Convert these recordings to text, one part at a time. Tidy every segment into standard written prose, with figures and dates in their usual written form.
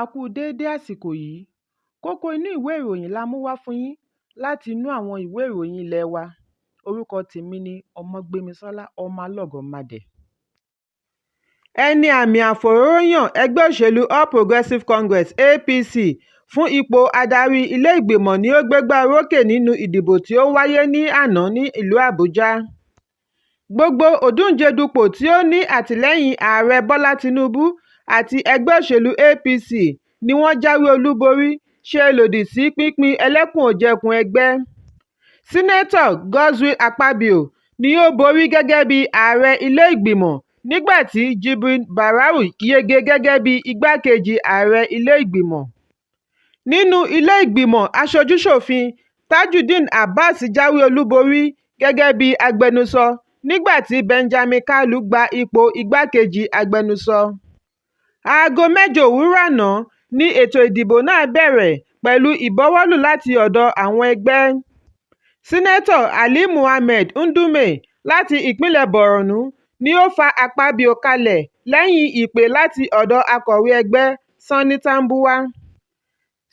A kú déédé àsìkò yìí. Kókó inú ìwé ìròyìn la mú wá fún yín láti inú àwọn ìwé ìròyìn ilé wa. Orúkọ tèmi ni Ọmọgbémisọ́lá ọmọ Alọ́gọ̀madẹ̀. Ẹni àmì àfòróróyàn ẹgbẹ́ òṣèlú All Progressives Congress (APC) fún ipò adarí ilé ìgbìmọ̀ ni ó gbégbá orókè nínú ìdìbò tí ó wáyé ní àná ní ìlú Àbújá. Gbogbo òǹdíjedupò tí ó ní àtìlẹ́yìn Ààrẹ Bọ́lá Tinubu àti ẹgbẹ́ òṣèlú APC ni wọ́n jáwé olúborí ṣe lòdì sí pínpín ẹlẹ́kùn-ò-jẹkùn ẹgbẹ́. Sínátọ̀ Godswill Akpabio ni ó borí gẹ́gẹ́ bí ààrẹ ilé ìgbìmọ̀ nígbà tí Jibrin Barau yege gẹ́gẹ́ bí igbákejì ààrẹ ilé ìgbìmọ̀. Nínú ilé ìgbìmọ̀ aṣojú-ṣòfin, Tajudeen Abbas jáwé olúborí gẹ́gẹ́ bí agbẹnusọ nígbà tí Benjamin Kalu gba ipò igbákejì agbẹnusọ. Aago 8 òwúrọ̀ àná ni ètò ìdìbò náà bẹ̀rẹ̀ pẹ̀lú ìbọwọ́lù láti ọ̀dọ̀ àwọn ẹgbẹ́. Sínátọ̀ Ali Muhammed Ndume láti ìpínlẹ̀ Borno ni ó fa Akpabio kalẹ̀ lẹ́yìn ìpè láti ọ̀dọ̀ akọ̀wé ẹgbẹ́ Sani Tambuwa.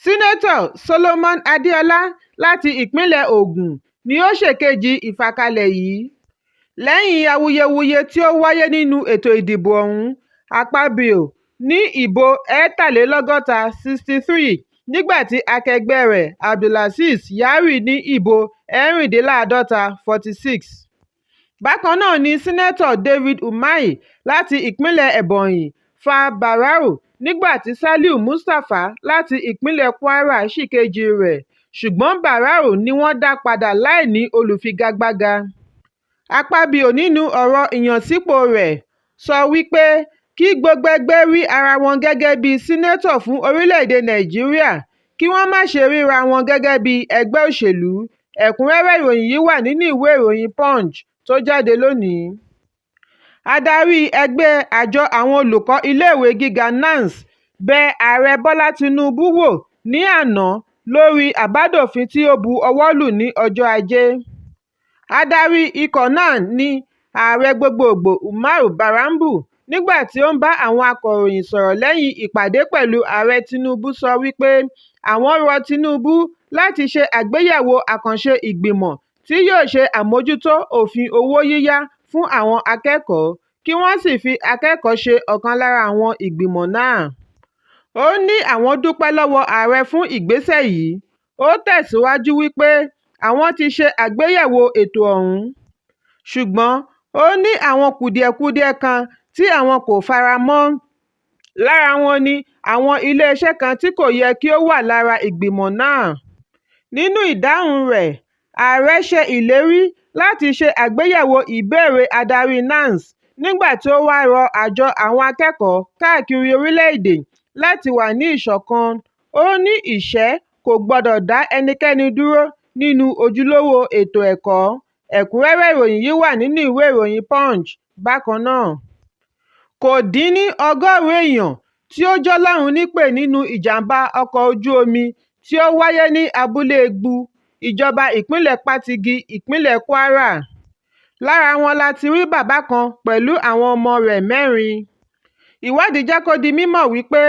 Sínátọ̀ Solomon Adéọlá láti ìpínlẹ̀ Ògùn ni ó ṣèkejì ìfàkalẹ̀ yìí. Lẹ́yìn awuyewuye tí ó wáyé nínú ètò ìdìbò ọ̀hún, Akpabio ní ìbò 63 nígbà tí akẹgbẹ́ rẹ̀ Abdulaziz Yari ní ìbò 46. Bákan náà ni Sínátọ̀ David Umahi láti ìpínlẹ̀ Ebonyi fa Barau nígbà tí Saliu Mustapha láti ìpínlẹ̀ Kwara ṣìkejì rẹ̀, ṣùgbọ́n Barau ni wọ́n dá padà láìní olùfigagbága. Akpabio nínú ọ̀rọ̀ ìyànsípò rẹ̀ sọ wípé kí gbogbo ẹgbẹ́ rí ara wọn gẹ́gẹ́ bí sínátọ̀ fún orílẹ̀-èdè Nàìjíríà, kí wọ́n má ṣe ríra wọn gẹ́gẹ́ bí ẹgbẹ́ òṣèlú. Ẹ̀kúnrẹ́rẹ́ ìròyìn yìí wà nínú ìwé ìròyìn Punch tó jáde lónìí. Adarí ẹgbẹ́ àjọ àwọn olùkọ́ iléèwé gíga (NANS) bẹ Ààrẹ Bọ́lá Tinubu wò ní àná lórí àbádòfin tí ó bu ọwọ́ lù ní ọjọ́ Ajé. Adarí ikọ̀ náà ní Ààrẹ gbogboògbò Umaru Barambu nígbà tí ó ń bá àwọn akọ̀ròyìn sọ̀rọ̀ lẹ́yìn ìpàdé pẹ̀lú Ààrẹ Tinubu sọ wípé àwọn rọ Tinubu láti ṣe àgbéyẹ̀wò àkànṣe ìgbìmọ̀ tí yóò ṣe àmójútó òfin owó yíyá fún àwọn akẹ́kọ̀ọ́, kí wọ́n sì fi akẹ́kọ̀ọ́ ṣe ọ̀kan lára àwọn ìgbìmọ̀ náà. Ó ní àwọn dúpẹ́ lọ́wọ́ Ààrẹ fún ìgbésẹ̀ yìí. Ó tẹ̀síwájú wípé àwọn ti ṣe àgbéyẹ̀wò ètò ọ̀hún, ṣùgbọ́n ó ní àwọn kùdìẹ̀kudiẹ kan tí àwọn kò fara mọ́. Lára wọn ni àwọn iléeṣẹ́ kan tí kò yẹ kí ó wà lára ìgbìmọ̀ náà. Nínú ìdáhùn rẹ̀, Ààrẹ ṣe ìlérí láti ṣe àgbéyẹ̀wò ìbéèrè adarí NANS nígbà tí ó wá rọ àjọ àwọn akẹ́kọ̀ọ́ káàkiri orílẹ̀-èdè láti wà ní ìṣọ̀kan. Ó ní ìṣẹ́ kò gbọdọ̀ dá ẹnikẹ́ni dúró nínú ojúlówó ètò ẹ̀kọ́. Ẹ̀kúnrẹ́rẹ́ ìròyìn yìí wà nínú ìwé ìròyìn Punch bákan náà. Kò dín ní 100 èèyàn tí ó jọlọ́run nípè nínú ìjàmbá ọkọ̀ ojú omi tí ó wáyé ní abúlé Egbu, ìjọba ìpínlẹ̀ Patigi, ìpínlẹ̀ Kwara. Lára wọn la ti rí bàbá kan pẹ̀lú àwọn ọmọ rẹ̀ 4. Ìwádìí jẹ́ kó di mímọ̀ wípé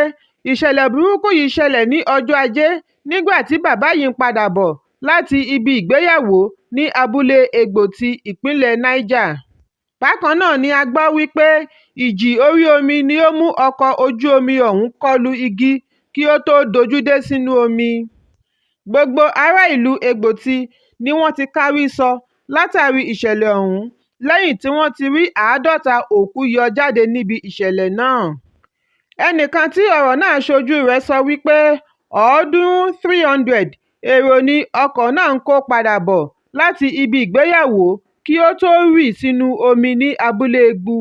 ìṣẹ̀lẹ̀ burúkú yìí ṣẹlẹ̀ ní ọjọ́ Ajé nígbà tí bàbá yìí ń padà bọ̀ láti ibi ìgbéyàwó ní abúlé Egbo ti ìpínlẹ̀ Niger. Bákan náà ni a gbọ́ wípé ìjì orí omi ni ó mú ọkọ̀ ojú omi ọ̀hún kọlu igi kí ó tó dojú dé sínú omi. Gbogbo ará ìlú Egbòti ni wọ́n ti kárí sọ látàrí ìṣẹ̀lẹ̀ ọ̀hún lẹ́yìn tí wọ́n ti rí 50 òkú yọ jáde níbi ìṣẹ̀lẹ̀ náà. Ẹnìkan tí ọ̀rọ̀ náà ṣojú rẹ̀ sọ wípé 300 èrò ni ọkọ̀ náà ń kó padà bọ̀ láti ibi ìgbéyàwó kí ó tó rì sínú omi ní abúlé Egbu.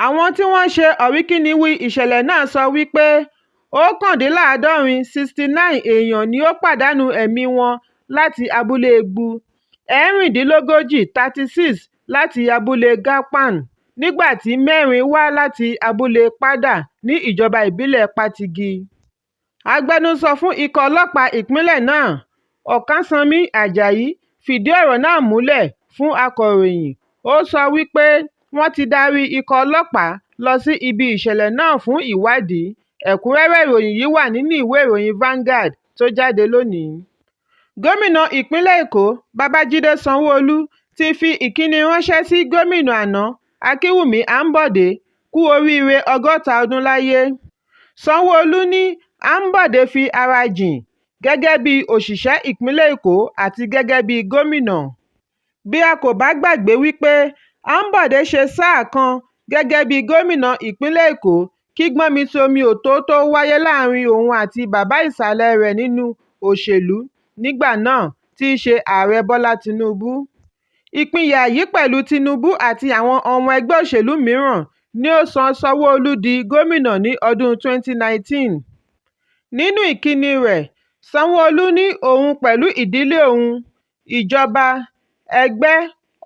Àwọn tí wọ́n ṣe ọ̀ríkínniwí ìṣẹ̀lẹ̀ náà sọ wípé 69 èèyàn ni ó pàdánù ẹ̀mí wọn láti abúlé Egbu, 36 láti abúlé Gapan, nígbà tí 4 wá láti abúlé Pada ní ìjọba ìbílẹ̀ Patigi. Agbẹnusọ fún ikọ̀ ọlọ́pàá ìpínlẹ̀ náà, Ọ̀kánsanmí Àjàyí, fìdí ọ̀rọ̀ náà múlẹ̀ fún akọ̀ròyìn. Ó sọ wípé wọ́n ti darí ikọ̀ ọlọ́pàá lọ sí ibi ìṣẹ̀lẹ̀ náà fún ìwádìí. Ẹ̀kúnrẹ́rẹ́ ìròyìn yìí wà nínú ìwé ìròyìn Vanguard tó jáde lónìí. Gómìnà ìpínlẹ̀ Èkó Babájídé Sanwó-Olú ti fi ìkíni ránṣẹ́ sí gómìnà àná Akínwùmí Àǹbọ̀dé kú oríire 60 ọdún láyé. Sanwó-Olú ní Àǹbọ̀dé fi ara jìn gẹ́gẹ́ bí òṣìṣẹ́ ìpínlẹ̀ Èkó àti gẹ́gẹ́ bí gómìnà. Bí a kò bá gbàgbé wípé Àǹbọ̀dé ṣe sáà kan gẹ́gẹ́ bí gómìnà ìpínlẹ̀ Èkó kí gbọ́nmi-sí-omi òtó tó wáyé láàrin òun àti bàbá ìsàlẹ̀ rẹ̀ nínú òṣèlú nígbà náà tí í ṣe ààrẹ Bọ́lá Tinubu. Ìpínyà yìí pẹ̀lú Tinubu àti àwọn ọmọ ẹgbẹ́ òṣèlú mìíràn ni ó sọ Sanwó-Olú di gómìnà ní ọdún 2019. Nínú ìkíni rẹ̀, Sanwó-Olú ní òun pẹ̀lú ìdílé òun, ìjọba, ẹgbẹ́,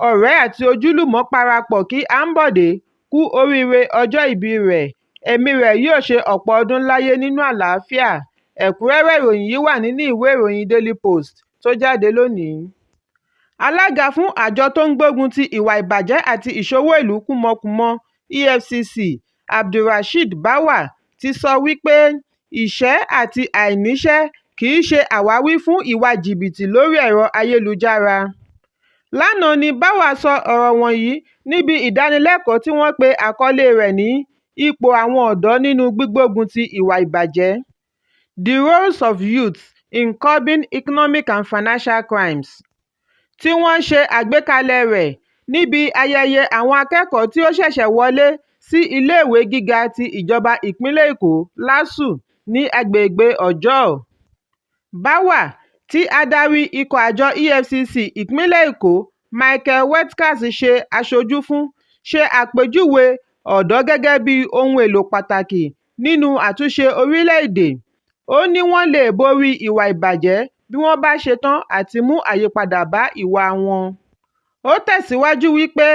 ọ̀rẹ́ àti ojúlùmọ̀ parapọ̀ kí Àǹbọ̀dé kú oríire ọjọ́ ìbí rẹ̀. Ẹ̀mí rẹ̀ yóò ṣe ọ̀pọ̀ ọdún láyé nínú àlàáfíà. Ẹ̀kúnrẹ́rẹ́ ìròyìn yìí wà nínú ìwé ìròyìn Daily Post tó jáde lónìí. Alága fún àjọ tó ń gbógun ti ìwà ìbàjẹ́ àti ìṣòwò ìlú kúmọkùmọ EFCC Abdulrasheed Báwà ti sọ wípé ìṣẹ́ àti àìníṣẹ́ kì í ṣe àwáwí fún ìwà jìbìtì lórí ẹ̀rọ ayélujára. Lánàá ni Báwà sọ ọ̀rọ̀ wọ̀nyí níbi ìdánilẹ́kọ̀ọ́ tí wọ́n pe àkọlé rẹ̀ ní ipò àwọn ọ̀dọ́ nínú gbígbógun ti ìwà ìbàjẹ́. The roles of youth in curbing economic and financial crimes, tí wọ́n ṣe àgbékalẹ̀ rẹ̀ níbi ayẹyẹ àwọn akẹ́kọ̀ọ́ tí ó ṣẹ̀ṣẹ̀ wọlé sí iléèwé gíga ti ìjọba ìpínlẹ̀ Èkó LASU ní agbègbè Ọjọ́ọ̀. Báwà, tí adarí ikọ̀ àjọ EFCC ìpínlẹ̀ Èkó Michael Wetkas ṣe aṣojú fún, ṣe àpèjúwe ọ̀dọ́ gẹ́gẹ́ bí ohun èlò pàtàkì nínú àtúnṣe orílẹ̀-èdè. Ó ní wọ́n lè borí ìwà ìbàjẹ́ bí wọ́n bá ṣetán àti mú àyípadà bá ìwà wọn. Ó tẹ̀síwájú wípé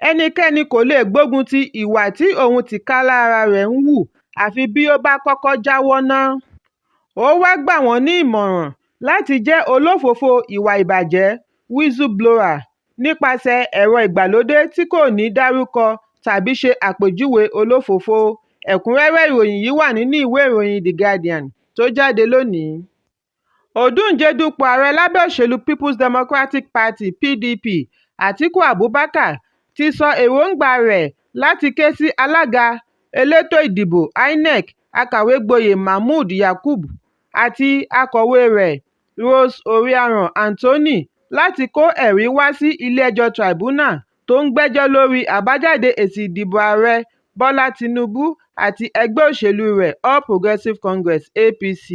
ẹnikẹ́ni kò lè gbógun ti ìwà tí òun tìkálára rẹ̀ ń hù àfi bí ó bá kọ́kọ́ jáwọ́ ná. Ó wá gbà wọ́n ní ìmọ̀ràn láti jẹ́ olófòfò ìwà ìbàjẹ́ whistleblower nípasẹ̀ ẹ̀rọ ìgbàlódé tí kò ní dárúkọ tàbí ṣe àpèjúwe olófòfò. Ẹ̀kúnrẹ́rẹ́ ìròyìn yìí wà nínú ìwé ìròyìn The Guardian tó jáde lónìí. Ọdún dupò ààrẹ lábẹ́ òṣèlú People's Democratic Party PDP Atiku Abubakar ti sọ èròǹgbà rẹ̀ láti ké sí alága elétò ìdìbò INEC akàwégboyè Mahmood Yakubu àti akọ̀wé rẹ̀ Rose Oriaran Anthony láti kó ẹ̀rí wá sí ilé-ẹjọ́ tribunal tó ń gbẹ́jọ́ lórí àbájáde èsì ìdìbò ààrẹ Bọ́lá Tinubu àti ẹgbẹ́ òṣèlú rẹ̀ All Progressives Congress APC.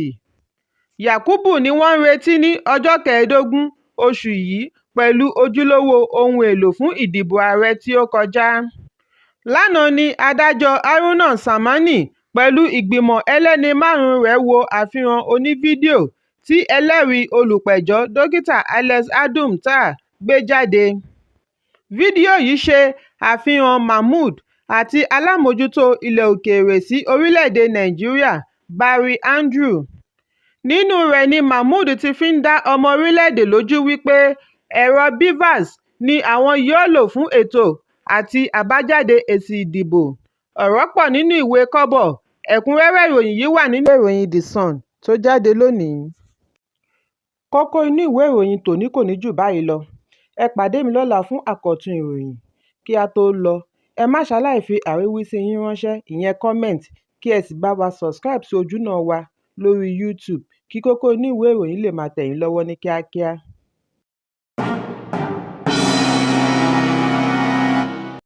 Yakubu ni wọ́n ń retí ní ọjọ́ 15 oṣù yìí pẹ̀lú ojúlówó ohun èlò fún ìdìbò ààrẹ tí ó kọjá. Lánàá ni adájọ́ Haruna Samani pẹ̀lú ìgbìmọ̀ ẹlẹ́ni 5 rẹ̀ wo àfihàn onífídíò tí ẹlẹ́rìí olùpẹ̀jọ́ Dókítà Alex Adum Tah gbé jáde. Fídíò yìí ṣe àfihàn Mahmood àti alámòjútó ilẹ̀ òkèèrè sí orílẹ̀-èdè Nàìjíríà Barry Andrew. Nínú rẹ̀ ni Mahmood ti fi ń dá ọmọ orílẹ̀-èdè lójú wípé ẹ̀rọ BVAS ni àwọn yóò lò fún ètò àti àbájáde èsì ìdìbò. Ọ̀rọ̀ pọ̀ nínú ìwé kọ́bọ̀. Ẹ̀kúnrẹ́rẹ́ ìròyìn yìí wà nínú ìròyìn The Sun tó jáde lónìí. Kókó inú ìwé ìròyìn tòní kò ní jù báyìí lọ. Ẹ pàdé mi lọ́la fún àkọ́tún ìròyìn. Kí a tó lọ, ẹ má ṣaláì fi àríwísí yín ránṣẹ́, ìyẹn comment, kí ẹ sì bá wa subscribe sí ojúnà wa lórí YouTube kí Kókó Inú Ìwé Ìròyìn lè máa tẹ̀ yín lọ́wọ́ ní kíákíá.